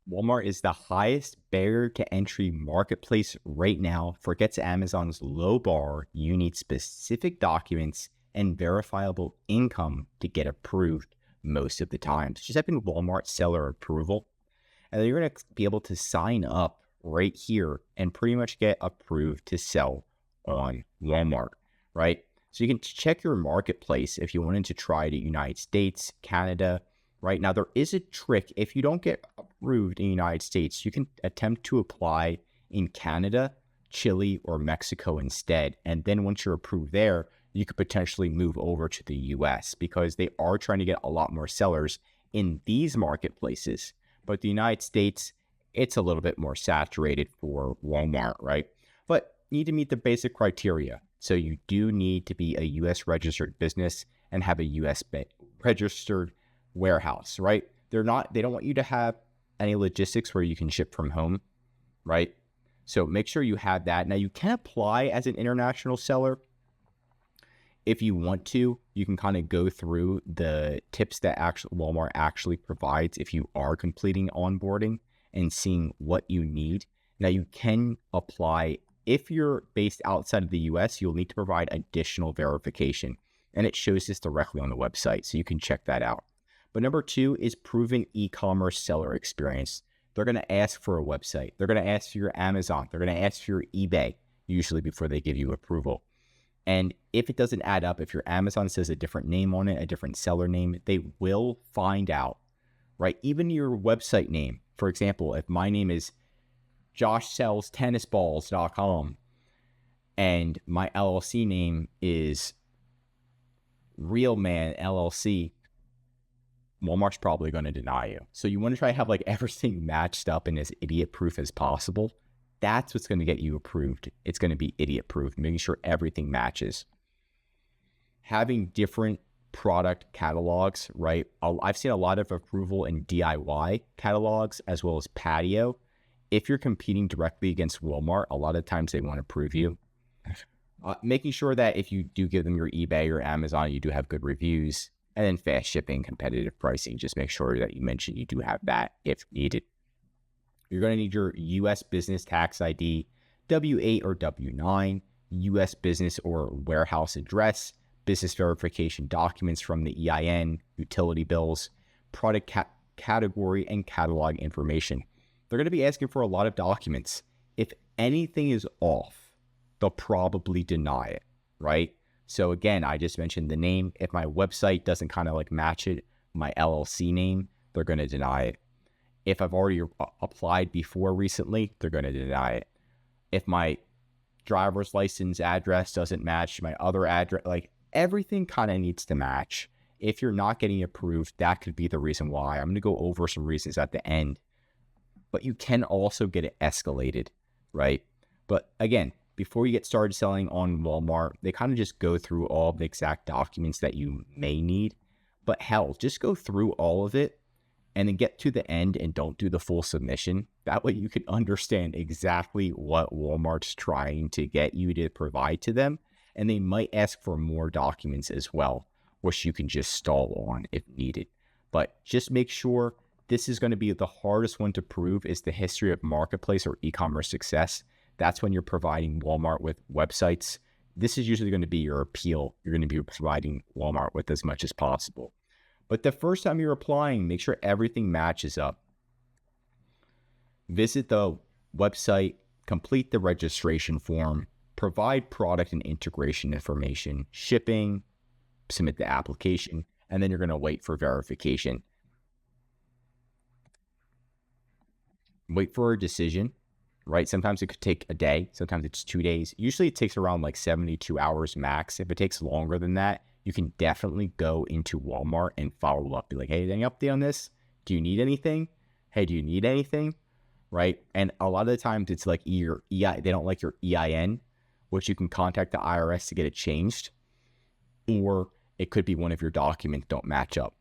Walmart is the highest barrier to entry marketplace right now. Forgets Amazon's low bar. You need specific documents and verifiable income to get approved most of the time. So just type in Walmart seller approval, and then you're going to be able to sign up right here and pretty much get approved to sell on Walmart, right? So you can check your marketplace if you wanted to try the United States, Canada. Right now, there is a trick. If you don't get approved in the United States, you can attempt to apply in Canada, Chile, or Mexico instead. And then once you're approved there, you could potentially move over to the US because they are trying to get a lot more sellers in these marketplaces. But the United States, it's a little bit more saturated for Walmart, right? But you need to meet the basic criteria. So you do need to be a US registered business and have a US registered warehouse, right? They don't want you to have any logistics where you can ship from home, right? So make sure you have that. Now you can apply as an international seller if you want to. You can kind of go through the tips that Walmart actually provides if you are completing onboarding and seeing what you need. Now you can apply if you're based outside of the US. You'll need to provide additional verification, and it shows this directly on the website, so you can check that out. But number 2 is proven e-commerce seller experience. They're going to ask for a website. They're going to ask for your Amazon. They're going to ask for your eBay, usually before they give you approval. And if it doesn't add up, if your Amazon says a different name on it, a different seller name, they will find out, right? Even your website name. For example, if my name is joshsellstennisballs.com and my LLC name is Real Man LLC, Walmart's probably going to deny you. So you want to try to have like everything matched up and as idiot proof as possible. That's what's going to get you approved. It's going to be idiot proof, making sure everything matches. Having different product catalogs, right? I've seen a lot of approval in DIY catalogs as well as patio. If you're competing directly against Walmart, a lot of times they want to approve you. Making sure that if you do give them your eBay or Amazon, you do have good reviews. And then fast shipping, competitive pricing. Just make sure that you mention you do have that if needed. You're going to need your U.S. business tax ID, W-8 or W-9, U.S. business or warehouse address, business verification documents from the EIN, utility bills, product category, and catalog information. They're going to be asking for a lot of documents. If anything is off, they'll probably deny it, right? So again, I just mentioned the name. If my website doesn't kind of like match it, my LLC name, they're going to deny it. If I've already applied before recently, they're going to deny it. If my driver's license address doesn't match my other address, like everything kind of needs to match. If you're not getting approved, that could be the reason why. I'm going to go over some reasons at the end, but you can also get it escalated, right? But again, before you get started selling on Walmart, they kind of just go through all the exact documents that you may need. But hell, just go through all of it and then get to the end and don't do the full submission. That way you can understand exactly what Walmart's trying to get you to provide to them. And they might ask for more documents as well, which you can just stall on if needed. But just make sure this is going to be the hardest one to prove is the history of marketplace or e-commerce success. That's when you're providing Walmart with websites. This is usually going to be your appeal. You're going to be providing Walmart with as much as possible. But the first time you're applying, make sure everything matches up. Visit the website, complete the registration form, provide product and integration information, shipping, submit the application, and then you're going to wait for verification. Wait for a decision. Right? Sometimes it could take a day. Sometimes it's 2 days. Usually it takes around like 72 hours max. If it takes longer than that, you can definitely go into Walmart and follow up. Be like, hey, any update on this? Do you need anything? Hey, do you need anything? Right? And a lot of the times it's like your they don't like your EIN, which you can contact the IRS to get it changed. Or it could be one of your documents don't match up.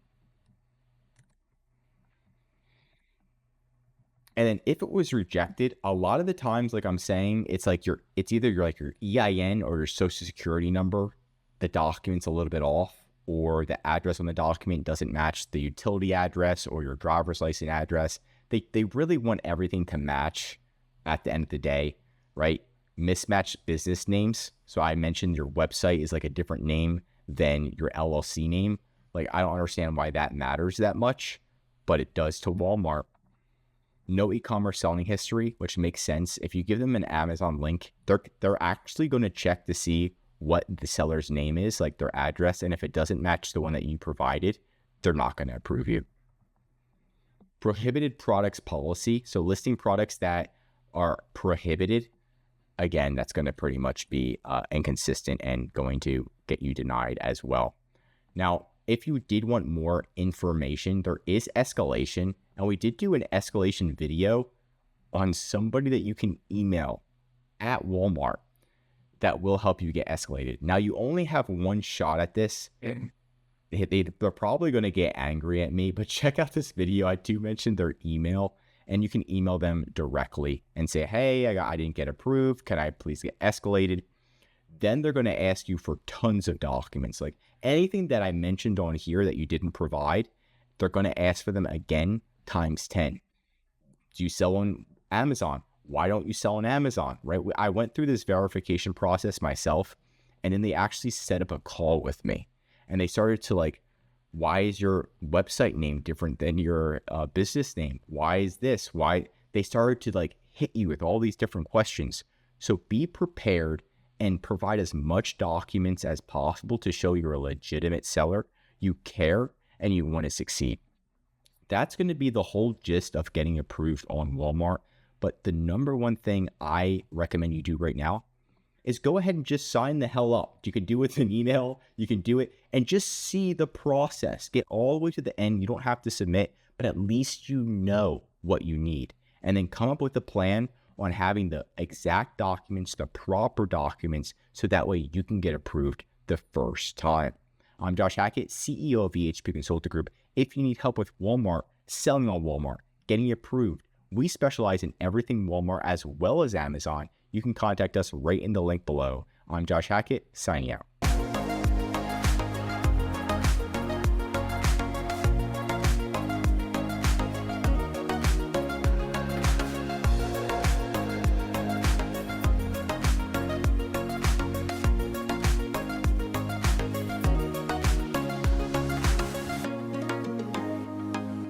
And then if it was rejected, a lot of the times, like I'm saying, it's either your EIN or your social security number. The document's a little bit off, or the address on the document doesn't match the utility address or your driver's license address. they really want everything to match at the end of the day, right? Mismatched business names. So I mentioned your website is like a different name than your LLC name. Like, I don't understand why that matters that much, but it does to Walmart. No e-commerce selling history, which makes sense. If you give them an Amazon link, they're actually going to check to see what the seller's name is, like their address. And if it doesn't match the one that you provided, they're not going to approve you. Prohibited products policy. So listing products that are prohibited, again, that's going to pretty much be inconsistent and going to get you denied as well. Now, if you did want more information, there is Escalation, and we did do an Escalation video on somebody that you can email at Walmart that will help you get escalated. Now, you only have one shot at this. They're probably going to get angry at me, but check out this video. I do mention their email, and you can email them directly and say, hey, I didn't get approved. Can I please get escalated? Then they're going to ask you for tons of documents. Like anything that I mentioned on here that you didn't provide, they're going to ask for them again times 10. Do you sell on Amazon? Why don't you sell on Amazon, right? I went through this verification process myself, and then they actually set up a call with me. And they started to like, why is your website name different than your business name? Why is this? Why? They started to like hit you with all these different questions. So be prepared and provide as much documents as possible to show you're a legitimate seller, you care, and you want to succeed. That's going to be the whole gist of getting approved on Walmart. But the number one thing I recommend you do right now is go ahead and just sign the hell up. You can do it with an email, you can do it, and just see the process. Get all the way to the end. You don't have to submit, but at least you know what you need. And then come up with a plan on having the exact documents, the proper documents, so that way you can get approved the first time. I'm Josh Hackett, CEO of VHP Consulting Group. If you need help with Walmart, selling on Walmart, getting approved, we specialize in everything Walmart as well as Amazon. You can contact us right in the link below. I'm Josh Hackett, signing out.